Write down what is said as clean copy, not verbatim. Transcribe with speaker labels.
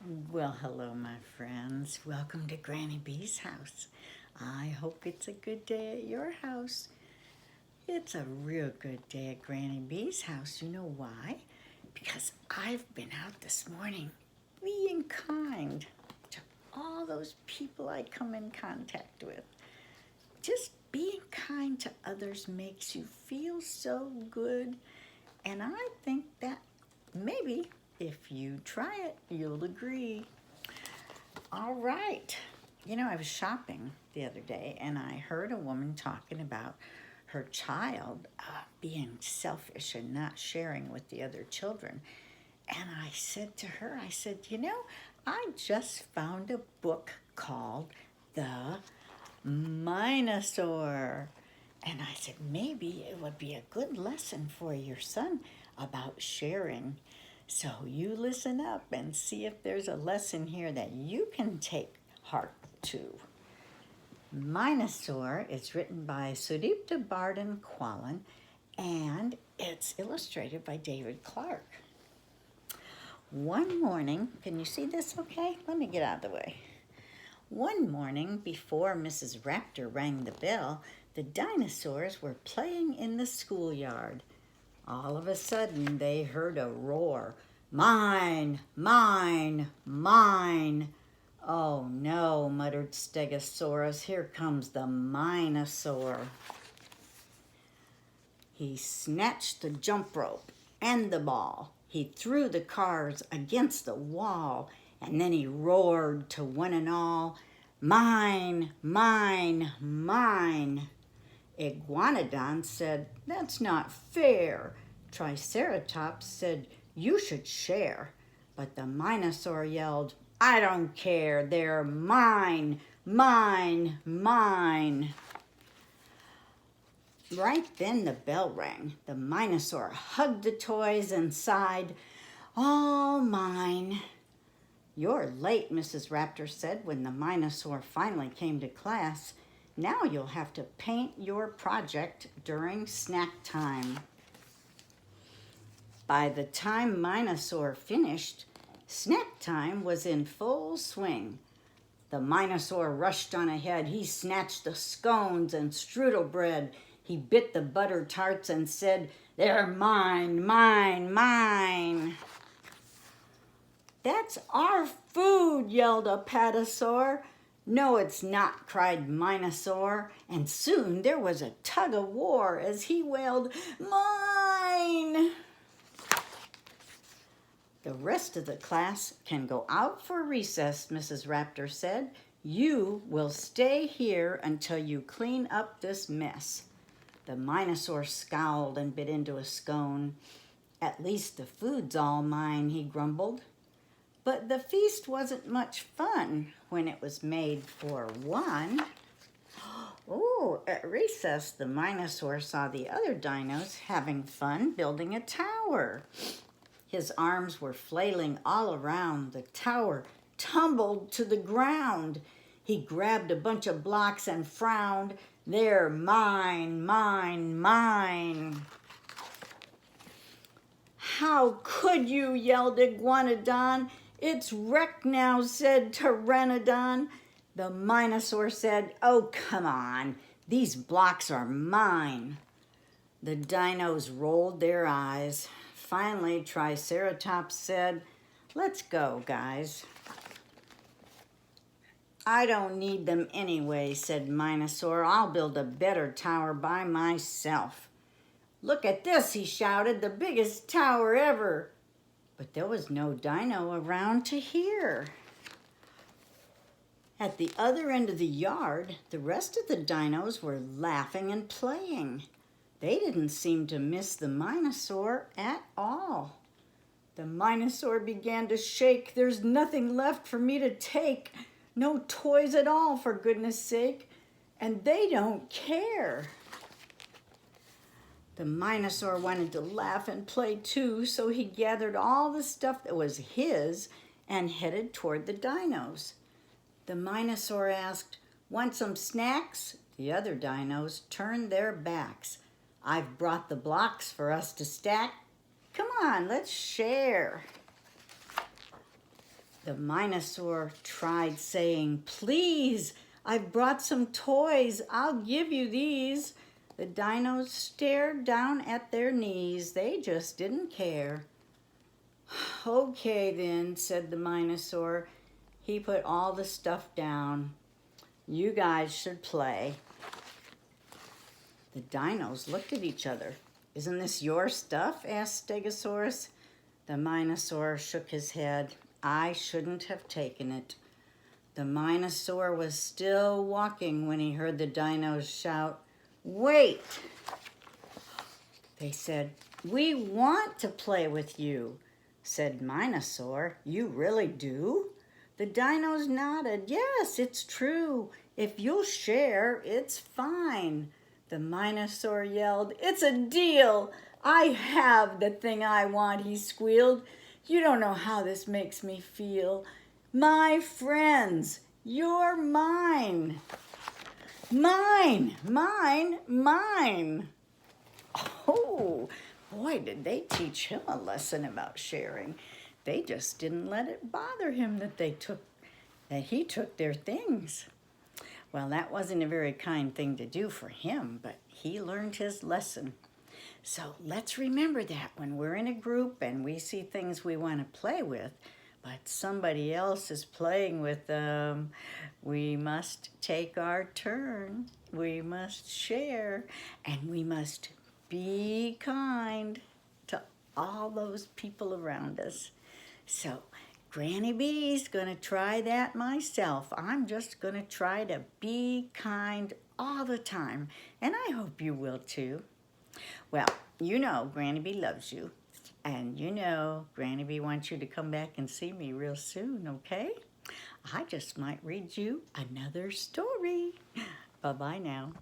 Speaker 1: Well, hello, my friends. Welcome to Granny B's house. I hope it's a good day at your house. It's a real good day at Granny B's house. You know why? Because I've been out this morning being kind to all those people I come in contact with. Just being kind to others makes you feel so good. And I think that maybe if you try it, you'll agree. All right. I was shopping the other day and I heard a woman talking about her child being selfish and not sharing with the other children. And I said to her, I just found a book called The Mine-o-saur. And I said, maybe it would be a good lesson for your son about sharing. So you listen up and see if there's a lesson here that you can take heart to. Mine-o-saur is written by Sudipta Barden Quallen and it's illustrated by David Clark. One morning, can you see this okay? Let me get out of the way. One morning, before Mrs. Raptor rang the bell, the dinosaurs were playing in the schoolyard. All of a sudden, they heard a roar. Mine, mine, mine. Oh no, muttered Stegosaurus. Here comes the Mine-o-saur. He snatched the jump rope and the ball. He threw the cars against the wall, and then he roared to one and all, mine, mine, mine. Iguanodon said, that's not fair. Triceratops said, you should share. But the Mine-o-saur yelled, I don't care, they're mine, mine, mine. Right then the bell rang. The Mine-o-saur hugged the toys and sighed, all mine. You're late, Mrs. Raptor said when the Mine-o-saur finally came to class. Now you'll have to paint your project during snack time. By the time Mine-o-saur finished, snack time was in full swing. The Mine-o-saur rushed on ahead. He snatched the scones and strudel bread. He bit the butter tarts and said, they're mine, mine, mine. That's our food, yelled Apatosaur. No, it's not, cried Mine-o-saur, and soon there was a tug of war as he wailed, mine! The rest of the class can go out for recess, Mrs. Raptor said. You will stay here until you clean up this mess. The Mine-o-saur scowled and bit into a scone. At least the food's all mine, he grumbled. But the feast wasn't much fun when it was made for one. Oh, at recess, the Mine-o-saur saw the other dinos having fun building a tower. His arms were flailing all around. The tower tumbled to the ground. He grabbed a bunch of blocks and frowned. They're mine, mine, mine. How could you, yelled Iguanodon. It's wrecked now, said Pteranodon. The Mine-o-saur said, oh, come on. These blocks are mine. The dinos rolled their eyes. Finally, Triceratops said, let's go, guys. I don't need them anyway, said Mine-o-saur. I'll build a better tower by myself. Look at this, he shouted, the biggest tower ever. But there was no dino around to hear. At the other end of the yard, the rest of the dinos were laughing and playing. They didn't seem to miss the Mine-o-saur at all. The Mine-o-saur began to shake. There's nothing left for me to take. No toys at all, for goodness sake. And they don't care. The Mine-o-saur wanted to laugh and play too, so he gathered all the stuff that was his and headed toward the dinos. The Mine-o-saur asked, want some snacks? The other dinos turned their backs. I've brought the blocks for us to stack. Come on, let's share. The Mine-o-saur tried saying, "Please, I've brought some toys. I'll give you these." The dinos stared down at their knees. They just didn't care. "Okay then," said the Mine-o-saur. He put all the stuff down. "You guys should play." The dinos looked at each other. "Isn't this your stuff?" asked Stegosaurus. The Mine-o-saur shook his head. "I shouldn't have taken it." The Mine-o-saur was still walking when he heard the dinos shout, "Wait!" They said, "We want to play with you." Said Mine-o-saur, "You really do?" The dinos nodded. "Yes, it's true. If you'll share, it's fine." The Mine-o-saur yelled, "It's a deal. I have the thing I want," he squealed. "You don't know how this makes me feel. My friends, you're mine. Mine, mine, mine." Oh, boy, did they teach him a lesson about sharing. They just didn't let it bother him that he took their things. Well, that wasn't a very kind thing to do for him, but he learned his lesson. So let's remember that when we're in a group and we see things we want to play with, but somebody else is playing with them, we must take our turn. We must share, and we must be kind to all those people around us. So Granny B's going to try that myself. I'm just going to try to be kind all the time, and I hope you will too. Well, you know Granny B loves you, and you know Granny B wants you to come back and see me real soon, okay? I just might read you another story. Bye-bye now.